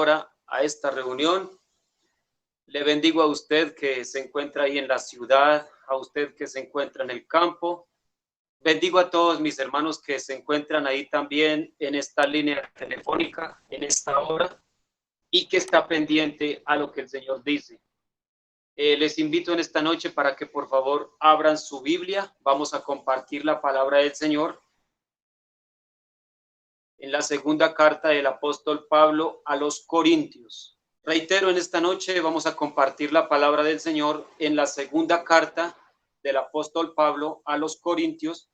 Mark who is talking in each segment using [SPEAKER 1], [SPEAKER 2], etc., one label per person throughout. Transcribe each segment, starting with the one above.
[SPEAKER 1] ahora a esta reunión. Le bendigo a usted que se encuentra ahí en la ciudad, a usted que se encuentra en el campo. Bendigo a todos mis hermanos que se encuentran ahí también en esta línea telefónica, en esta hora, y que está pendiente a lo que el Señor dice. Les invito en esta noche para que por favor abran su Biblia. Vamos a compartir la palabra del Señor en la segunda carta del apóstol Pablo a los Corintios. Reitero, en esta noche vamos a compartir la palabra del Señor en la segunda carta del apóstol Pablo a los Corintios,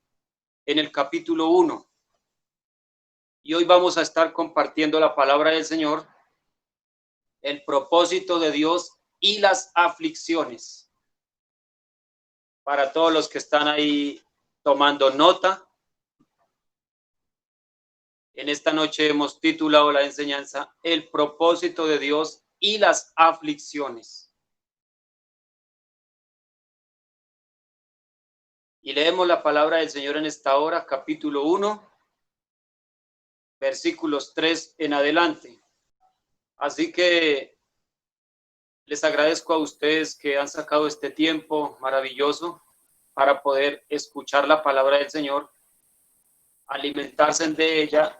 [SPEAKER 1] en el capítulo 1. Y hoy vamos a estar compartiendo la palabra del Señor, el propósito de Dios y las aflicciones. Para todos los que están ahí tomando nota, en esta noche hemos titulado la enseñanza El propósito de Dios y las aflicciones. Y leemos la palabra del Señor en esta hora, capítulo 1, versículos 3 en adelante. Así que les agradezco a ustedes que han sacado este tiempo maravilloso para poder escuchar la palabra del Señor, alimentarse de ella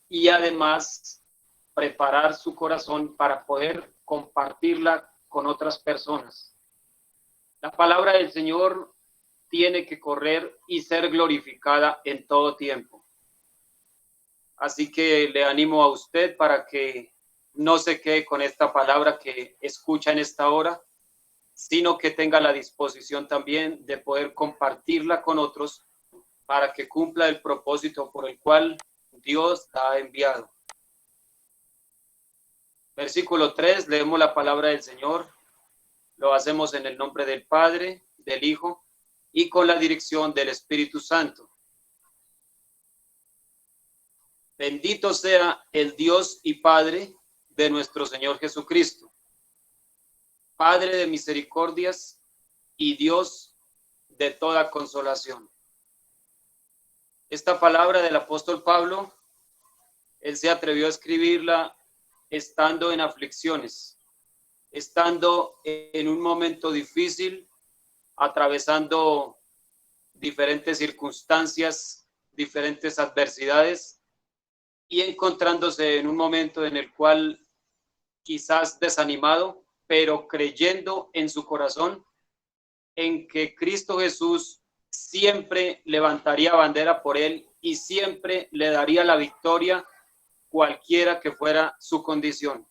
[SPEAKER 1] y además preparar su corazón para poder compartirla con otras personas. La palabra del Señor tiene que correr y ser glorificada en todo tiempo. Así que le animo a usted para que no se quede con esta palabra que escucha en esta hora, sino que tenga la disposición también de poder compartirla con otros para que cumpla el propósito por el cual Dios la ha enviado. Versículo 3, leemos la palabra del Señor. Lo hacemos en el nombre del Padre, del Hijo y con la dirección del Espíritu Santo. Bendito sea el Dios y Padre de nuestro Señor Jesucristo, Padre de misericordias y Dios de toda consolación. Esta palabra del apóstol Pablo, él se atrevió a escribirla estando en aflicciones, estando en un momento difícil, atravesando diferentes circunstancias, diferentes adversidades y encontrándose en un momento en el cual quizás desanimado, pero creyendo en su corazón en que Cristo Jesús siempre levantaría bandera por él y siempre le daría la victoria cualquiera que fuera su condición.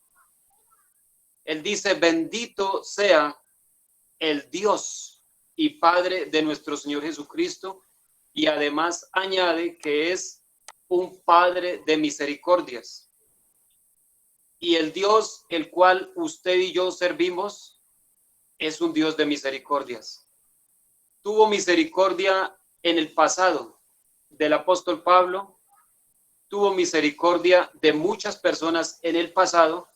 [SPEAKER 1] Él dice, bendito sea el Dios y Padre de nuestro Señor Jesucristo, y además añade que es un Padre de misericordias. Y el Dios el cual usted y yo servimos es un Dios de misericordias. Tuvo misericordia en el pasado del apóstol Pablo, tuvo misericordia de muchas personas en el pasado,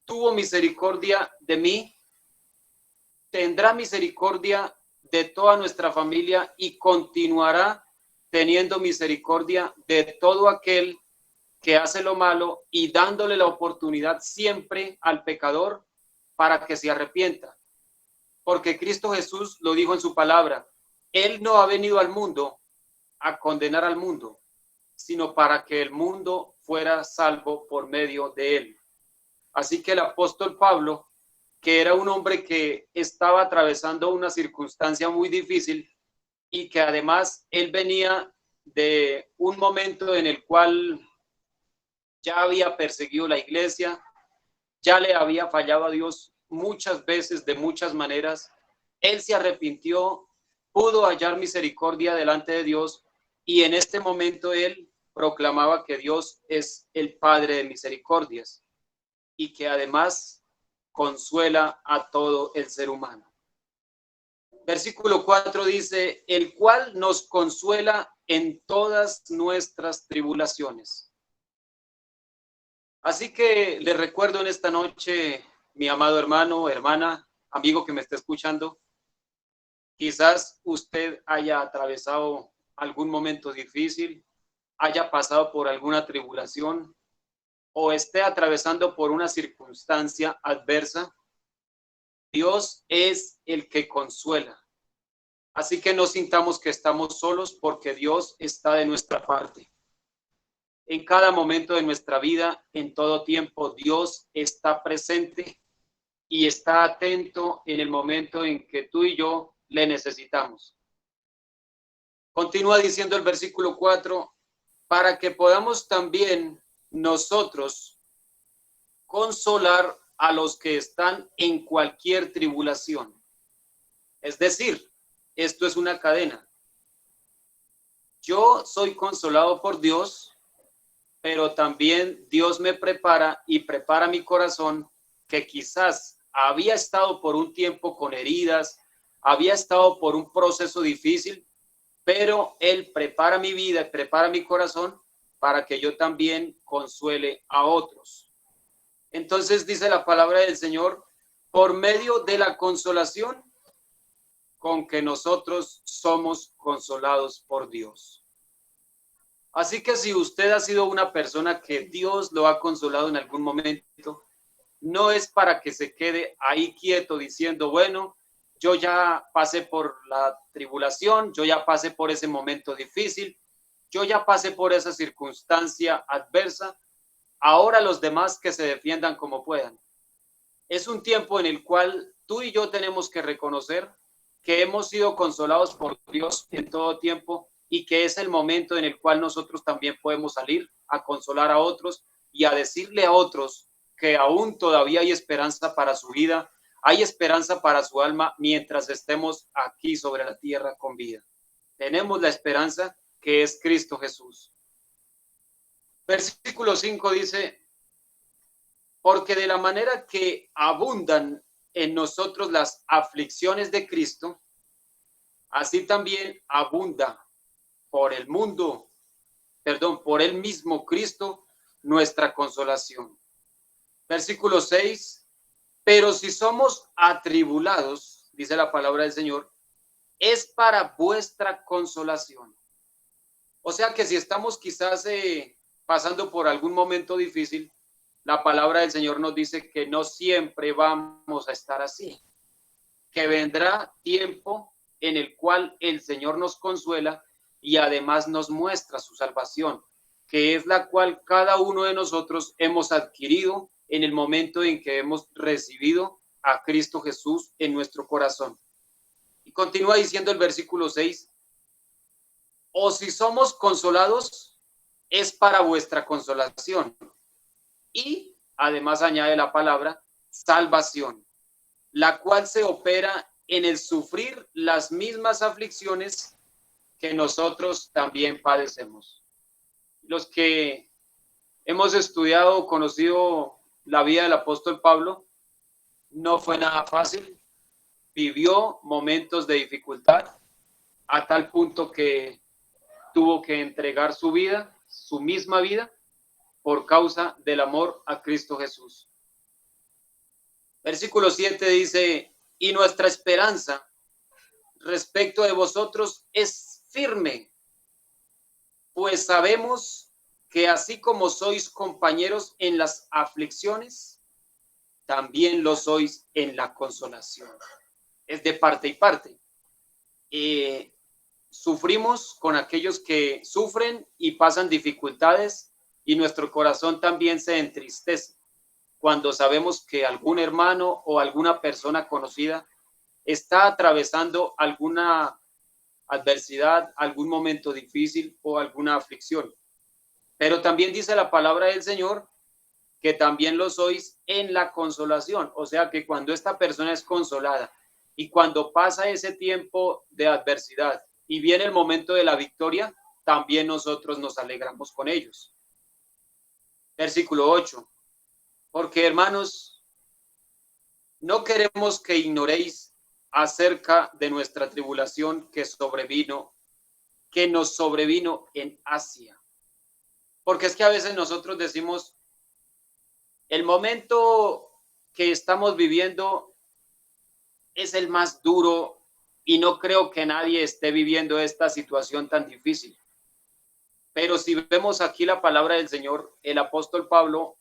[SPEAKER 1] tuvo misericordia de mí, tendrá misericordia de toda nuestra familia y continuará teniendo misericordia de todo aquel que hace lo malo y dándole la oportunidad siempre al pecador para que se arrepienta. Porque Cristo Jesús lo dijo en su palabra, Él no ha venido al mundo a condenar al mundo, sino para que el mundo fuera salvo por medio de Él. Así que el apóstol Pablo, que era un hombre que estaba atravesando una circunstancia muy difícil y que además él venía de un momento en el cual ya había perseguido la iglesia, ya le había fallado a Dios muchas veces, de muchas maneras. Él se arrepintió, pudo hallar misericordia delante de Dios y en este momento él proclamaba que Dios es el Padre de misericordias y que además consuela a todo el ser humano. Versículo 4 dice, el cual nos consuela en todas nuestras tribulaciones. Así que le recuerdo en esta noche, mi amado hermano, hermana, amigo que me está escuchando, quizás usted haya atravesado algún momento difícil, haya pasado por alguna tribulación, o esté atravesando por una circunstancia adversa, Dios es el que consuela. Así que no sintamos que estamos solos porque Dios está de nuestra parte. En cada momento de nuestra vida, en todo tiempo, Dios está presente y está atento en el momento en que tú y yo le necesitamos. Continúa diciendo el versículo 4, para que podamos también nosotros consolar a los que están en cualquier tribulación. Es decir, esto es una cadena. Yo soy consolado por Dios, pero también Dios me prepara y prepara mi corazón, que quizás había estado por un tiempo con heridas, había estado por un proceso difícil, pero Él prepara mi vida y prepara mi corazón para que yo también consuele a otros. Entonces dice la palabra del Señor, por medio de la consolación con que nosotros somos consolados por Dios. Así que si usted ha sido una persona que Dios lo ha consolado en algún momento, no es para que se quede ahí quieto diciendo, bueno, yo ya pasé por la tribulación, yo ya pasé por ese momento difícil, yo ya pasé por esa circunstancia adversa, ahora los demás que se defiendan como puedan. Es un tiempo en el cual tú y yo tenemos que reconocer que hemos sido consolados por Dios en todo tiempo y que es el momento en el cual nosotros también podemos salir a consolar a otros y a decirle a otros que aún todavía hay esperanza para su vida, hay esperanza para su alma mientras estemos aquí sobre la tierra con vida. Tenemos la esperanza que es Cristo Jesús. Versículo 5 dice, porque de la manera que abundan en nosotros las aflicciones de Cristo, así también abunda por el mundo, por el mismo Cristo, nuestra consolación. Versículo 6, pero si somos atribulados, dice la palabra del Señor, es para vuestra consolación. O sea que si estamos quizás pasando por algún momento difícil, la palabra del Señor nos dice que no siempre vamos a estar así, que vendrá tiempo en el cual el Señor nos consuela y además nos muestra su salvación, que es la cual cada uno de nosotros hemos adquirido en el momento en que hemos recibido a Cristo Jesús en nuestro corazón. Y continúa diciendo el versículo 6, o si somos consolados, es para vuestra consolación. Y además añade la palabra salvación, la cual se opera en el sufrir las mismas aflicciones que nosotros también padecemos. Los que hemos estudiado o conocido la vida del apóstol Pablo, no fue nada fácil, vivió momentos de dificultad a tal punto que tuvo que entregar su vida, su misma vida, por causa del amor a Cristo Jesús. Versículo 7 dice, y nuestra esperanza respecto de vosotros es firme, pues sabemos que así como sois compañeros en las aflicciones, también lo sois en la consolación. Es de parte y parte. Sufrimos con aquellos que sufren y pasan dificultades y nuestro corazón también se entristece cuando sabemos que algún hermano o alguna persona conocida está atravesando alguna adversidad, algún momento difícil o alguna aflicción. Pero también dice la palabra del Señor que también lo sois en la consolación. O sea que cuando esta persona es consolada y cuando pasa ese tiempo de adversidad y viene el momento de la victoria, también nosotros nos alegramos con ellos. Versículo 8. Porque, hermanos, no queremos que ignoréis acerca de nuestra tribulación que nos sobrevino en Asia. Porque es que a veces nosotros decimos, el momento que estamos viviendo es el más duro y no creo que nadie esté viviendo esta situación tan difícil. Pero si vemos aquí la palabra del Señor, el apóstol Pablo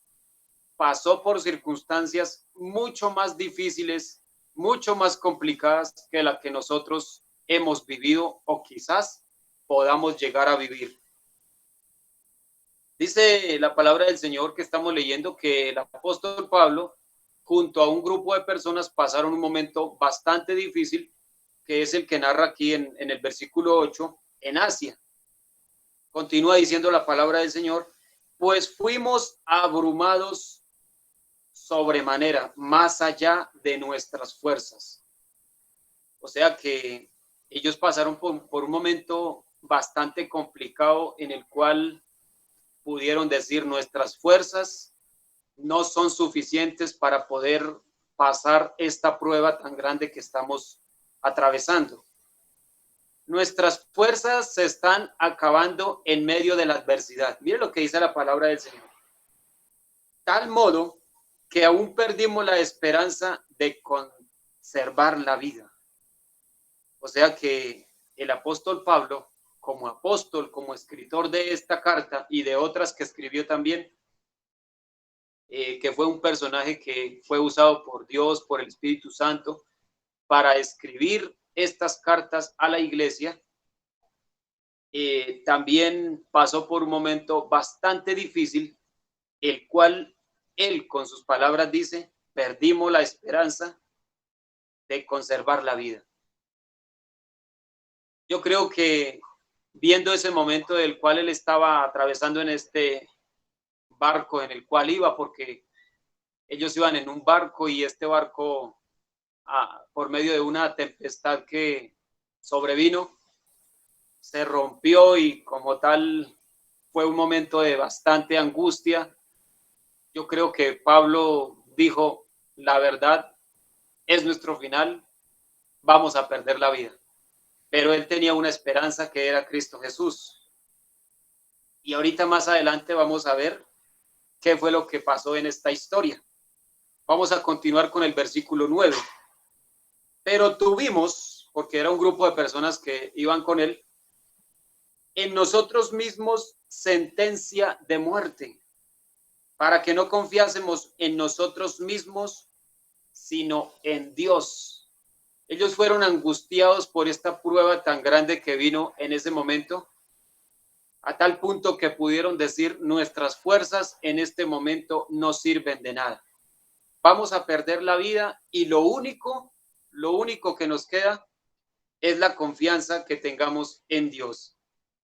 [SPEAKER 1] pasó por circunstancias mucho más difíciles, mucho más complicadas que la que nosotros hemos vivido o quizás podamos llegar a vivir. Dice la palabra del Señor que estamos leyendo que el apóstol Pablo, junto a un grupo de personas, pasaron un momento bastante difícil, que es el que narra aquí en el versículo 8, en Asia. Continúa diciendo la palabra del Señor, pues fuimos abrumados sobremanera, más allá de nuestras fuerzas. O sea que ellos pasaron por un momento bastante complicado en el cual pudieron decir nuestras fuerzas no son suficientes para poder pasar esta prueba tan grande que estamos atravesando. Nuestras fuerzas se están acabando en medio de la adversidad. Mire lo que dice la palabra del Señor. Tal modo que aún perdimos la esperanza de conservar la vida. O sea que el apóstol Pablo, como apóstol, como escritor de esta carta y de otras que escribió también, que fue un personaje que fue usado por Dios, por el Espíritu Santo, para escribir estas cartas a la iglesia, también pasó por un momento bastante difícil, el cual él con sus palabras dice, perdimos la esperanza de conservar la vida. Yo creo que viendo ese momento del cual él estaba atravesando en este barco en el cual iba, porque ellos iban en un barco y este barco, por medio de una tempestad que sobrevino, se rompió y como tal fue un momento de bastante angustia. Yo creo que Pablo dijo, la verdad es nuestro final, vamos a perder la vida. Pero él tenía una esperanza que era Cristo Jesús. Y ahorita más adelante vamos a ver qué fue lo que pasó en esta historia. Vamos a continuar con el versículo 9. Pero tuvimos, porque era un grupo de personas que iban con él, en nosotros mismos sentencia de muerte, para que no confiásemos en nosotros mismos, sino en Dios. Ellos fueron angustiados por esta prueba tan grande que vino en ese momento, a tal punto que pudieron decir, nuestras fuerzas en este momento no sirven de nada. Vamos a perder la vida y lo único que nos queda es la confianza que tengamos en Dios.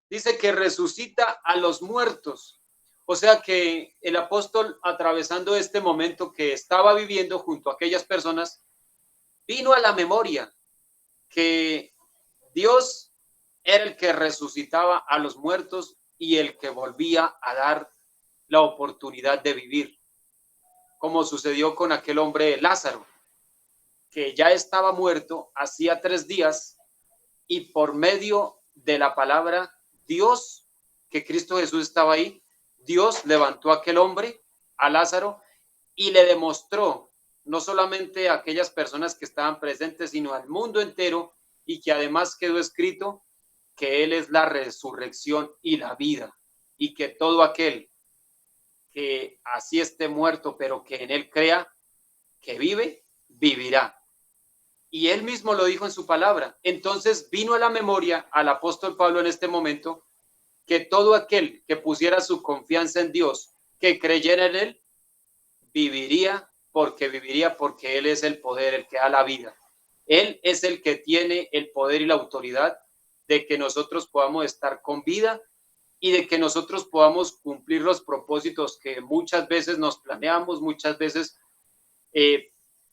[SPEAKER 1] Dice que resucita a los muertos. O sea que el apóstol, atravesando este momento que estaba viviendo junto a aquellas personas, vino a la memoria que Dios era el que resucitaba a los muertos y el que volvía a dar la oportunidad de vivir, como sucedió con aquel hombre Lázaro, que ya estaba muerto hacía 3 días y por medio de la palabra Dios, que Cristo Jesús estaba ahí, Dios levantó a aquel hombre, a Lázaro, y le demostró no solamente a aquellas personas que estaban presentes, sino al mundo entero, y que además quedó escrito que Él es la resurrección y la vida, y que todo aquel que así esté muerto, pero que en Él crea, que vive, vivirá. Y Él mismo lo dijo en su palabra. Entonces vino a la memoria al apóstol Pablo en este momento que todo aquel que pusiera su confianza en Dios, que creyera en Él, viviría porque Él es el poder, el que da la vida. Él es el que tiene el poder y la autoridad de que nosotros podamos estar con vida y de que nosotros podamos cumplir los propósitos que muchas veces nos planeamos, muchas veces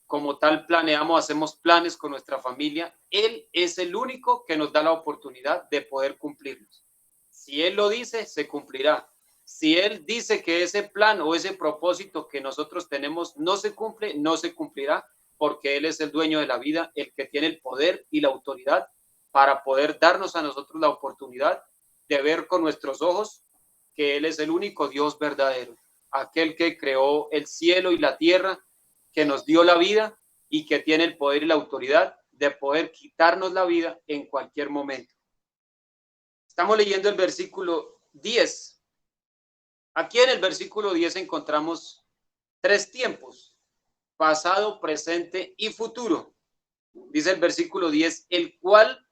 [SPEAKER 1] como tal planeamos, hacemos planes con nuestra familia. Él es el único que nos da la oportunidad de poder cumplirlos. Si Él lo dice, se cumplirá. Si Él dice que ese plan o ese propósito que nosotros tenemos no se cumple, no se cumplirá, porque Él es el dueño de la vida, el que tiene el poder y la autoridad para poder darnos a nosotros la oportunidad de ver con nuestros ojos que Él es el único Dios verdadero, aquel que creó el cielo y la tierra, que nos dio la vida y que tiene el poder y la autoridad de poder quitarnos la vida en cualquier momento. Estamos leyendo el versículo 10. Aquí en el versículo 10 encontramos tres tiempos: pasado, presente y futuro. Dice el versículo 10, el cual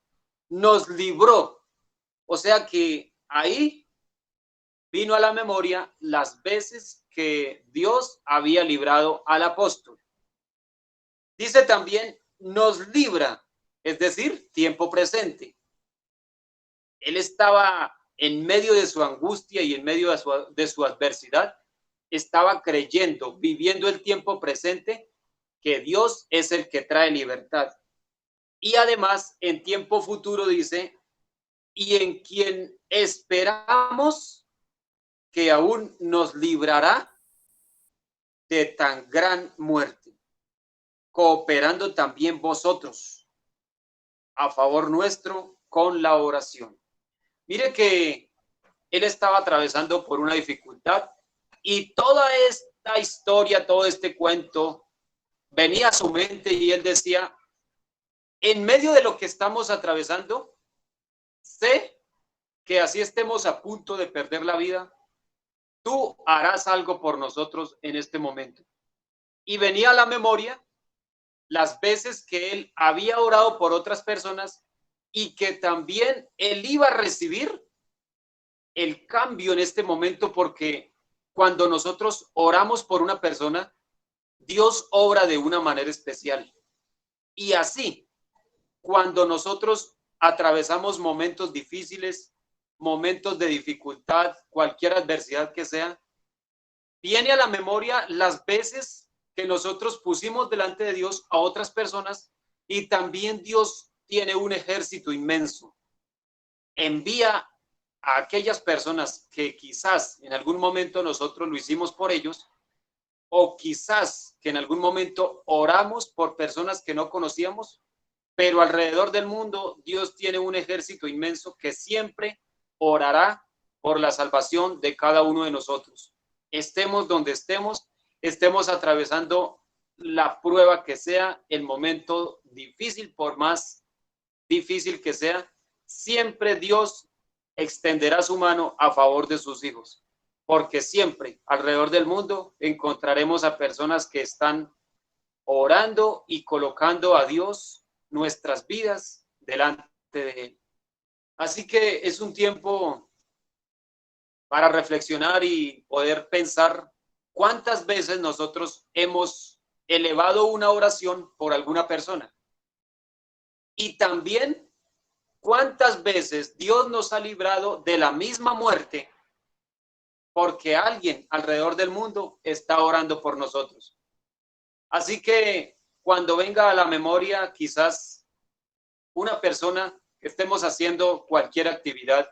[SPEAKER 1] nos libró. O sea que ahí vino a la memoria las veces que Dios había librado al apóstol. Dice también, nos libra, es decir, tiempo presente. Él estaba en medio de su angustia y en medio de su adversidad, estaba creyendo, viviendo el tiempo presente, que Dios es el que trae libertad. Y además, en tiempo futuro dice, y en quien esperamos que aún nos librará de tan gran muerte, cooperando también vosotros a favor nuestro con la oración. Mire que él estaba atravesando por una dificultad y toda esta historia, todo este cuento venía a su mente y él decía, en medio de lo que estamos atravesando, sé que así estemos a punto de perder la vida, tú harás algo por nosotros en este momento. Y venía a la memoria las veces que él había orado por otras personas y que también él iba a recibir el cambio en este momento, porque cuando nosotros oramos por una persona, Dios obra de una manera especial. Y así, cuando nosotros atravesamos momentos difíciles, momentos de dificultad, cualquier adversidad que sea, viene a la memoria las veces que nosotros pusimos delante de Dios a otras personas, y también Dios tiene un ejército inmenso. Envía a aquellas personas que quizás en algún momento nosotros lo hicimos por ellos, o quizás que en algún momento oramos por personas que no conocíamos, pero alrededor del mundo Dios tiene un ejército inmenso que siempre orará por la salvación de cada uno de nosotros. Estemos donde estemos, estemos atravesando la prueba que sea, el momento difícil, por más difícil que sea, siempre Dios extenderá su mano a favor de sus hijos, porque siempre alrededor del mundo encontraremos a personas que están orando y colocando a Dios nuestras vidas delante de Él. Así que es un tiempo para reflexionar y poder pensar cuántas veces nosotros hemos elevado una oración por alguna persona, y también cuántas veces Dios nos ha librado de la misma muerte porque alguien alrededor del mundo está orando por nosotros. Así que cuando venga a la memoria quizás una persona que estemos haciendo cualquier actividad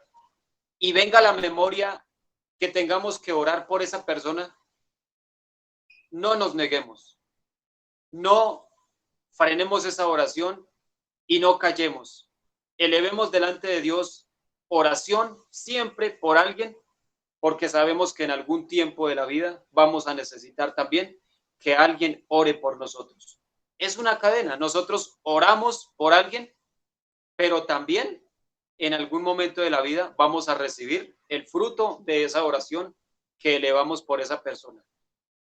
[SPEAKER 1] y venga a la memoria que tengamos que orar por esa persona, no nos neguemos, no frenemos esa oración y no callemos. Elevemos delante de Dios oración siempre por alguien, porque sabemos que en algún tiempo de la vida vamos a necesitar también que alguien ore por nosotros. Es una cadena. Nosotros oramos por alguien, pero también en algún momento de la vida vamos a recibir el fruto de esa oración que elevamos por esa persona.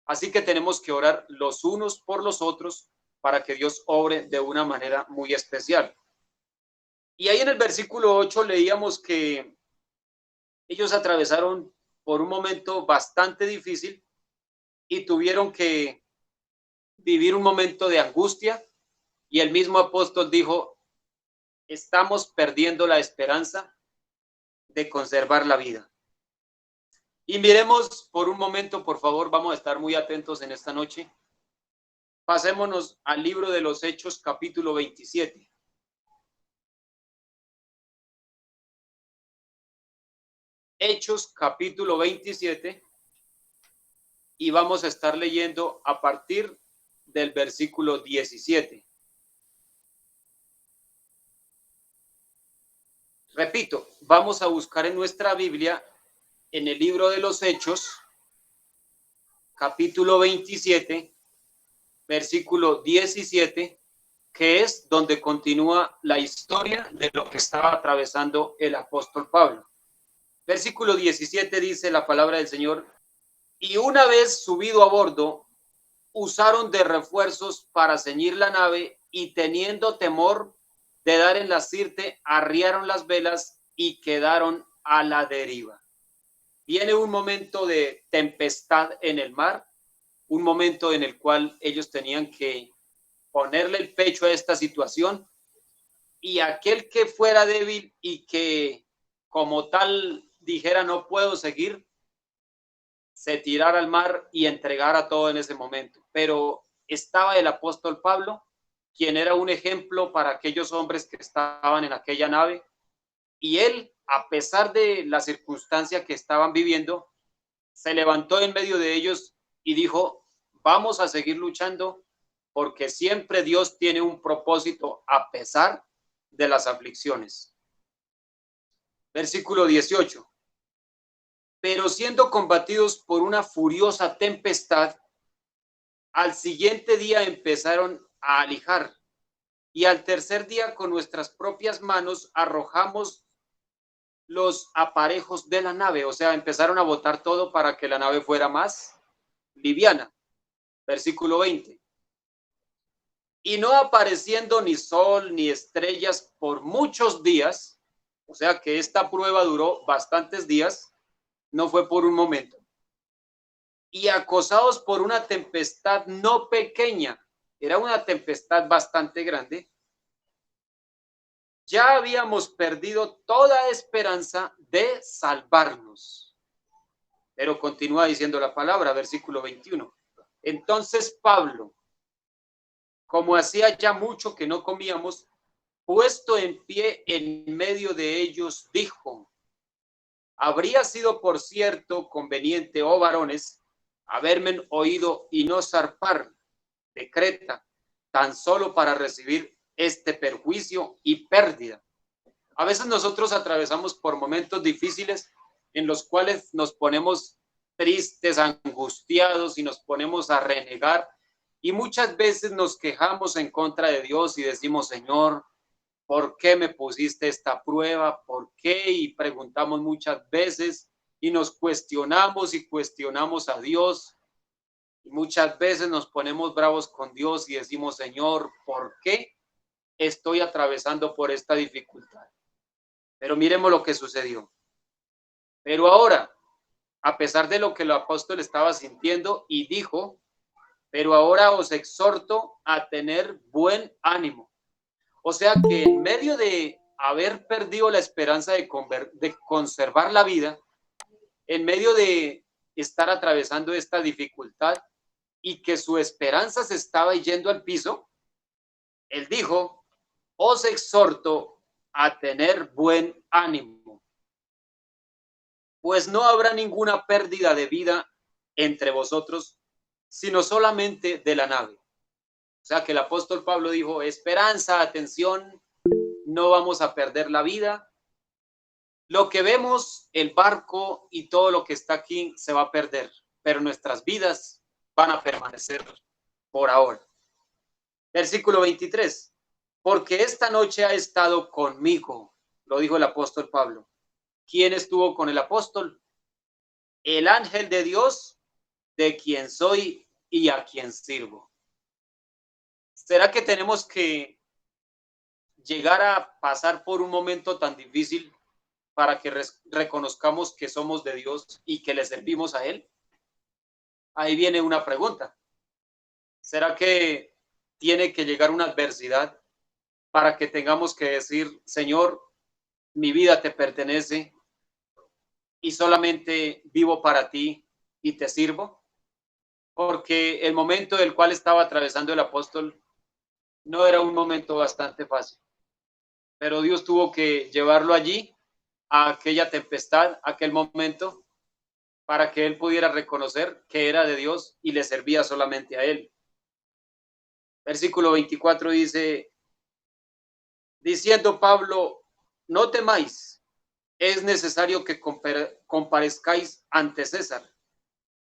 [SPEAKER 1] Así que tenemos que orar los unos por los otros para que Dios obre de una manera muy especial. Y ahí en el versículo 8 leíamos que ellos atravesaron por un momento bastante difícil y tuvieron que vivir un momento de angustia, y el mismo apóstol dijo, estamos perdiendo la esperanza de conservar la vida. Y miremos por un momento, por favor, vamos a estar muy atentos en esta noche. Pasémonos al libro de los Hechos, capítulo 27. Hechos, capítulo 27, y vamos a estar leyendo a partir del versículo 17. Repito, vamos a buscar en nuestra Biblia, en el libro de los Hechos, capítulo 27, versículo 17, que es donde continúa la historia de lo que estaba atravesando el apóstol Pablo. Versículo 17 dice la palabra del Señor, y una vez subido a bordo, usaron de refuerzos para ceñir la nave y teniendo temor de dar en la sirte, arriaron las velas y quedaron a la deriva. Viene un momento de tempestad en el mar, un momento en el cual ellos tenían que ponerle el pecho a esta situación, y aquel que fuera débil y que como tal dijera no puedo seguir, se tirara al mar y entregara todo en ese momento. Pero estaba el apóstol Pablo, quien era un ejemplo para aquellos hombres que estaban en aquella nave, y él, a pesar de la circunstancia que estaban viviendo, se levantó en medio de ellos y dijo, vamos a seguir luchando porque siempre Dios tiene un propósito a pesar de las aflicciones. Versículo 18. Pero siendo combatidos por una furiosa tempestad, al siguiente día empezaron a alijar, y al tercer día con nuestras propias manos arrojamos los aparejos de la nave, o sea, empezaron a botar todo para que la nave fuera más liviana. Versículo 20. Y no apareciendo ni sol ni estrellas por muchos días, o sea que esta prueba duró bastantes días, no fue por un momento. Y acosados por una tempestad no pequeña, era una tempestad bastante grande, ya habíamos perdido toda esperanza de salvarnos. Pero continúa diciendo la palabra, versículo 21. Entonces Pablo, como hacía ya mucho que no comíamos, puesto en pie en medio de ellos, dijo, habría sido por cierto conveniente, oh varones, haberme oído y no zarpar de Creta, tan solo para recibir este perjuicio y pérdida. A veces nosotros atravesamos por momentos difíciles en los cuales nos ponemos tristes, angustiados y nos ponemos a renegar, y muchas veces nos quejamos en contra de Dios y decimos, Señor, ¿por qué me pusiste esta prueba? ¿Por qué? Y preguntamos muchas veces y nos cuestionamos y cuestionamos a Dios. Y muchas veces nos ponemos bravos con Dios y decimos, Señor, ¿por qué estoy atravesando por esta dificultad? Pero miremos lo que sucedió. Pero ahora, a pesar de lo que el apóstol estaba sintiendo, y dijo, pero ahora os exhorto a tener buen ánimo. O sea que en medio de haber perdido la esperanza de conservar la vida, en medio de estar atravesando esta dificultad y que su esperanza se estaba yendo al piso, él dijo, os exhorto a tener buen ánimo, pues no habrá ninguna pérdida de vida entre vosotros, sino solamente de la nave. O sea que el apóstol Pablo dijo, esperanza, atención, no vamos a perder la vida. Lo que vemos, el barco y todo lo que está aquí se va a perder, pero nuestras vidas van a permanecer por ahora. Versículo 23. Porque esta noche ha estado conmigo, lo dijo el apóstol Pablo. ¿Quién estuvo con el apóstol? El ángel de Dios, de quien soy y a quien sirvo. ¿Será que tenemos que llegar a pasar por un momento tan difícil para que reconozcamos que somos de Dios y que le servimos a Él? Ahí viene una pregunta. ¿Será que tiene que llegar una adversidad para que tengamos que decir, Señor, mi vida te pertenece y solamente vivo para ti y te sirvo? Porque el momento del cual estaba atravesando el apóstol no era un momento bastante fácil, pero Dios tuvo que llevarlo allí, a aquella tempestad, a aquel momento, para que él pudiera reconocer que era de Dios y le servía solamente a él. Versículo 24 dice, diciendo Pablo, no temáis, es necesario que comparezcáis ante César.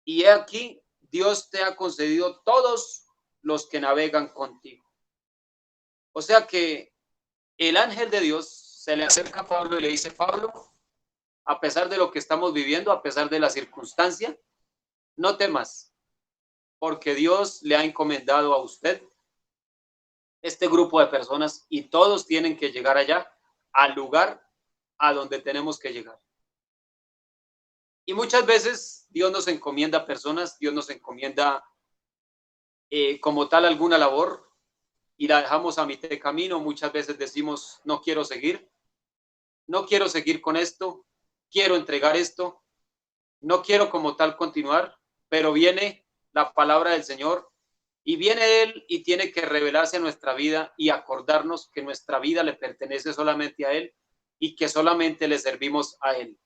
[SPEAKER 1] Y he aquí, Dios te ha concedido todos los que navegan contigo. O sea que el ángel de Dios se le acerca a Pablo y le dice, Pablo, a pesar de lo que estamos viviendo, a pesar de la circunstancia, no temas, porque Dios le ha encomendado a usted este grupo de personas y todos tienen que llegar allá, al lugar a donde tenemos que llegar. Y muchas veces Dios nos encomienda personas, Dios nos encomienda como tal alguna labor y la dejamos a mitad de camino. Muchas veces decimos, no quiero seguir con esto, quiero entregar esto, no quiero como tal continuar, pero viene la palabra del Señor y viene Él y tiene que revelarse en nuestra vida y acordarnos que nuestra vida le pertenece solamente a Él y que solamente le servimos a Él,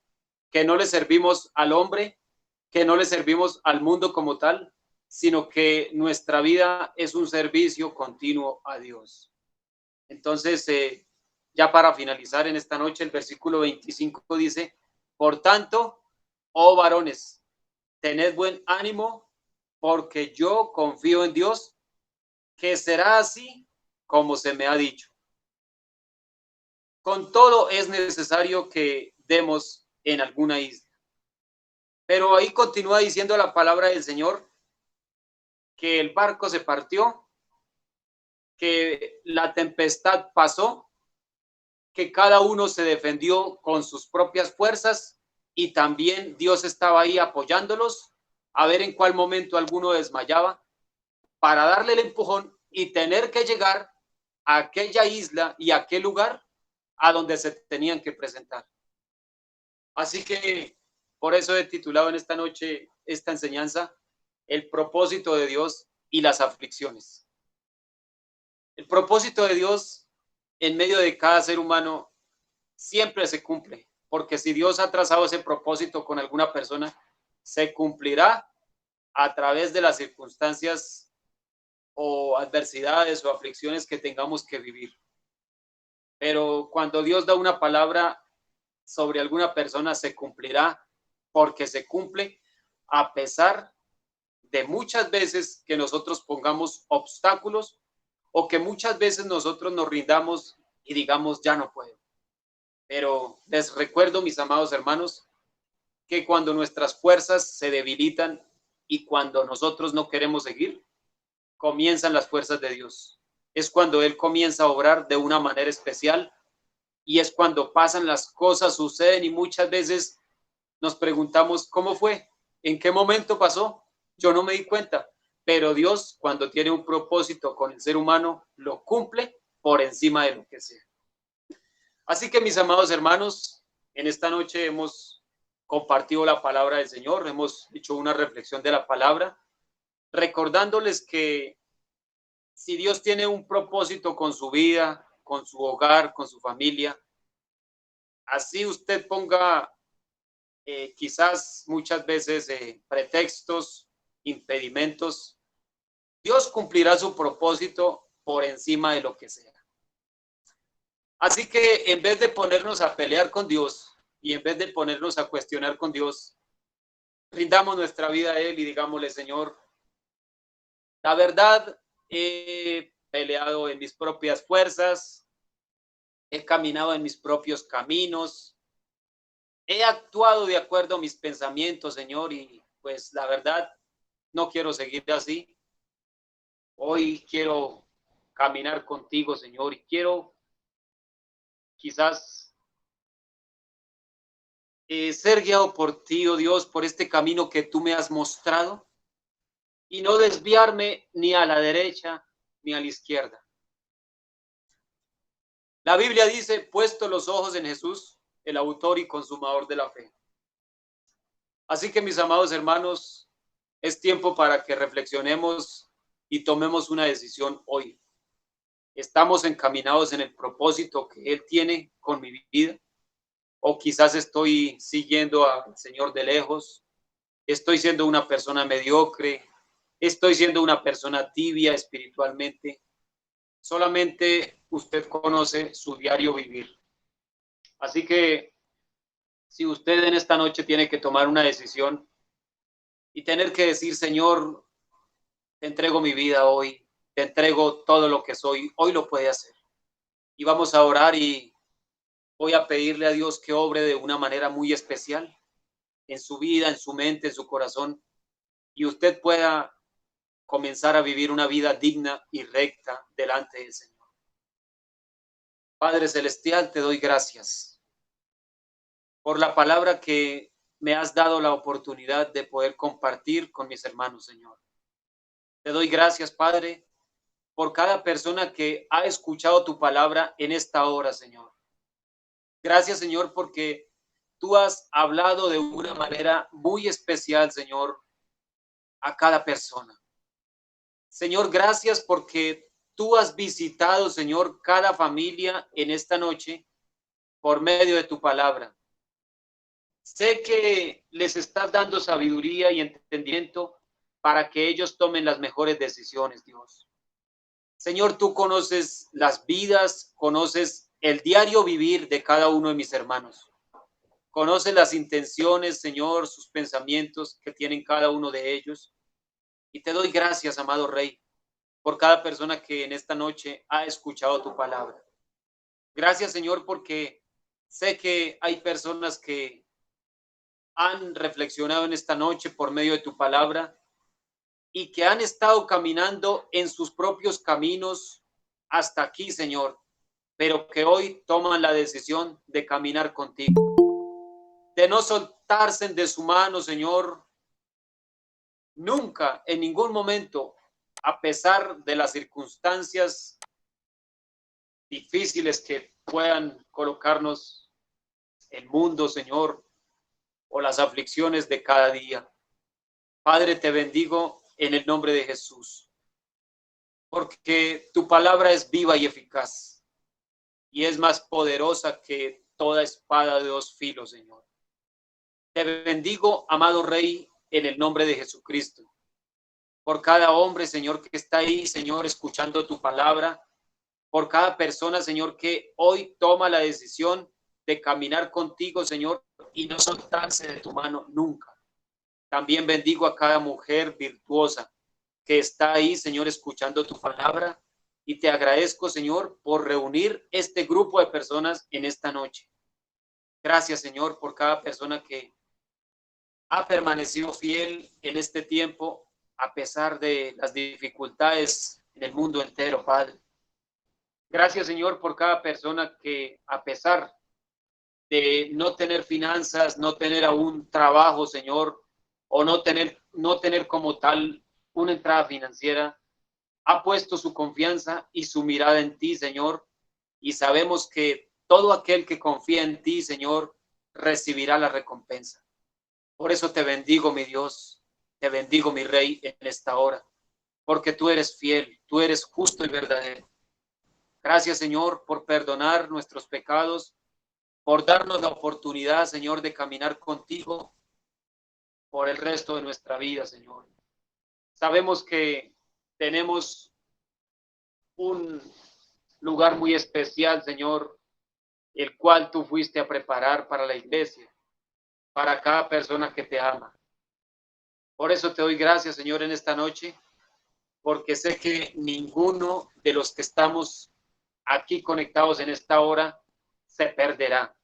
[SPEAKER 1] que no le servimos al hombre, que no le servimos al mundo como tal, sino que nuestra vida es un servicio continuo a Dios. Entonces, ya para finalizar en esta noche, el versículo 25 dice, por tanto, oh varones, tened buen ánimo, porque yo confío en Dios, que será así como se me ha dicho. Con todo es necesario que demos en alguna isla. Pero ahí continúa diciendo la palabra del Señor que el barco se partió, que la tempestad pasó, que cada uno se defendió con sus propias fuerzas y también Dios estaba ahí apoyándolos a ver en cuál momento alguno desmayaba para darle el empujón y tener que llegar a aquella isla y a aquel lugar a donde se tenían que presentar. Así que por eso he titulado en esta noche esta enseñanza, el propósito de Dios y las aflicciones. El propósito de Dios en medio de cada ser humano siempre se cumple, porque si Dios ha trazado ese propósito con alguna persona, se cumplirá a través de las circunstancias o adversidades o aflicciones que tengamos que vivir. Pero cuando Dios da una palabra sobre alguna persona, se cumplirá porque se cumple a pesar de muchas veces que nosotros pongamos obstáculos o que muchas veces nosotros nos rindamos y digamos, ya no puedo. Pero les recuerdo, mis amados hermanos, que cuando nuestras fuerzas se debilitan y cuando nosotros no queremos seguir, comienzan las fuerzas de Dios. Es cuando Él comienza a obrar de una manera especial y es cuando pasan las cosas, suceden y muchas veces nos preguntamos, ¿cómo fue? ¿En qué momento pasó? Yo no me di cuenta, pero Dios, cuando tiene un propósito con el ser humano, lo cumple por encima de lo que sea. Así que mis amados hermanos, en esta noche hemos compartido la palabra del Señor, hemos hecho una reflexión de la palabra, recordándoles que si Dios tiene un propósito con su vida, con su hogar, con su familia, así usted ponga quizás muchas veces pretextos, impedimentos, Dios cumplirá su propósito por encima de lo que sea. Así que en vez de ponernos a pelear con Dios y en vez de ponernos a cuestionar con Dios, rindamos nuestra vida a Él y digámosle, Señor, la verdad, he peleado en mis propias fuerzas, he caminado en mis propios caminos, he actuado de acuerdo a mis pensamientos, Señor, y pues la verdad, no quiero seguir así. Hoy quiero caminar contigo, Señor, y quiero quizás ser guiado por ti, oh Dios, por este camino que tú me has mostrado y no desviarme ni a la derecha ni a la izquierda. La Biblia dice, puesto los ojos en Jesús, el autor y consumador de la fe. Así que mis amados hermanos, es tiempo para que reflexionemos y tomemos una decisión hoy. ¿Estamos encaminados en el propósito que Él tiene con mi vida? ¿O quizás estoy siguiendo al Señor de lejos? ¿Estoy siendo una persona mediocre? ¿Estoy siendo una persona tibia espiritualmente? Solamente usted conoce su diario vivir. Así que si usted en esta noche tiene que tomar una decisión y tener que decir, Señor, te entrego mi vida hoy, te entrego todo lo que soy, hoy lo puede hacer. Y vamos a orar y voy a pedirle a Dios que obre de una manera muy especial en su vida, en su mente, en su corazón, y usted pueda comenzar a vivir una vida digna y recta delante del Señor. Padre Celestial, te doy gracias por la palabra que me has dado la oportunidad de poder compartir con mis hermanos, Señor. Te doy gracias, Padre, por cada persona que ha escuchado tu palabra en esta hora, Señor. Gracias, Señor, porque tú has hablado de una manera muy especial, Señor, a cada persona. Señor, gracias porque tú has visitado, Señor, cada familia en esta noche por medio de tu palabra. Sé que les estás dando sabiduría y entendimiento para que ellos tomen las mejores decisiones, Dios. Señor, tú conoces las vidas, conoces el diario vivir de cada uno de mis hermanos. Conoces las intenciones, Señor, sus pensamientos que tienen cada uno de ellos. Y te doy gracias, amado Rey, por cada persona que en esta noche ha escuchado tu palabra. Gracias, Señor, porque sé que hay personas que han reflexionado en esta noche por medio de tu palabra y que han estado caminando en sus propios caminos hasta aquí, Señor, pero que hoy toman la decisión de caminar contigo, de no soltarse de su mano, Señor, nunca, en ningún momento, a pesar de las circunstancias difíciles que puedan colocarnos el mundo, Señor, o las aflicciones de cada día. Padre, te bendigo en el nombre de Jesús, porque tu palabra es viva y eficaz y es más poderosa que toda espada de dos filos, Señor. Te bendigo, amado Rey, en el nombre de Jesucristo, por cada hombre, Señor, que está ahí, Señor, escuchando tu palabra, por cada persona, Señor, que hoy toma la decisión de caminar contigo, Señor, y no soltarse de tu mano nunca. También bendigo a cada mujer virtuosa que está ahí, Señor, escuchando tu palabra. Y te agradezco, Señor, por reunir este grupo de personas en esta noche. Gracias, Señor, por cada persona que ha permanecido fiel en este tiempo, a pesar de las dificultades en el mundo entero, Padre. Gracias, Señor, por cada persona que, a pesar de no tener finanzas, no tener aún trabajo, Señor, o no tener como tal una entrada financiera, ha puesto su confianza y su mirada en ti, Señor, y sabemos que todo aquel que confía en ti, Señor, recibirá la recompensa. Por eso te bendigo, mi Dios, te bendigo, mi Rey, en esta hora, porque tú eres fiel, tú eres justo y verdadero. Gracias, Señor, por perdonar nuestros pecados, por darnos la oportunidad, Señor, de caminar contigo por el resto de nuestra vida, Señor. Sabemos que tenemos un lugar muy especial, Señor, el cual tú fuiste a preparar para la iglesia, para cada persona que te ama. Por eso te doy gracias, Señor, en esta noche, porque sé que ninguno de los que estamos aquí conectados en esta hora se perderá,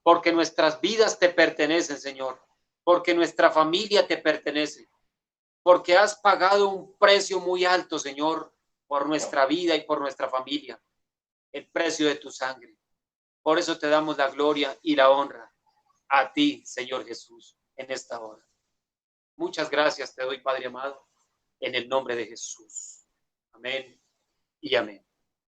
[SPEAKER 1] porque nuestras vidas te pertenecen, Señor, porque nuestra familia te pertenece, porque has pagado un precio muy alto, Señor, por nuestra vida y por nuestra familia, el precio de tu sangre. Por eso te damos la gloria y la honra a ti, Señor Jesús, en esta hora. Muchas gracias te doy, Padre amado, en el nombre de Jesús. Amén y amén.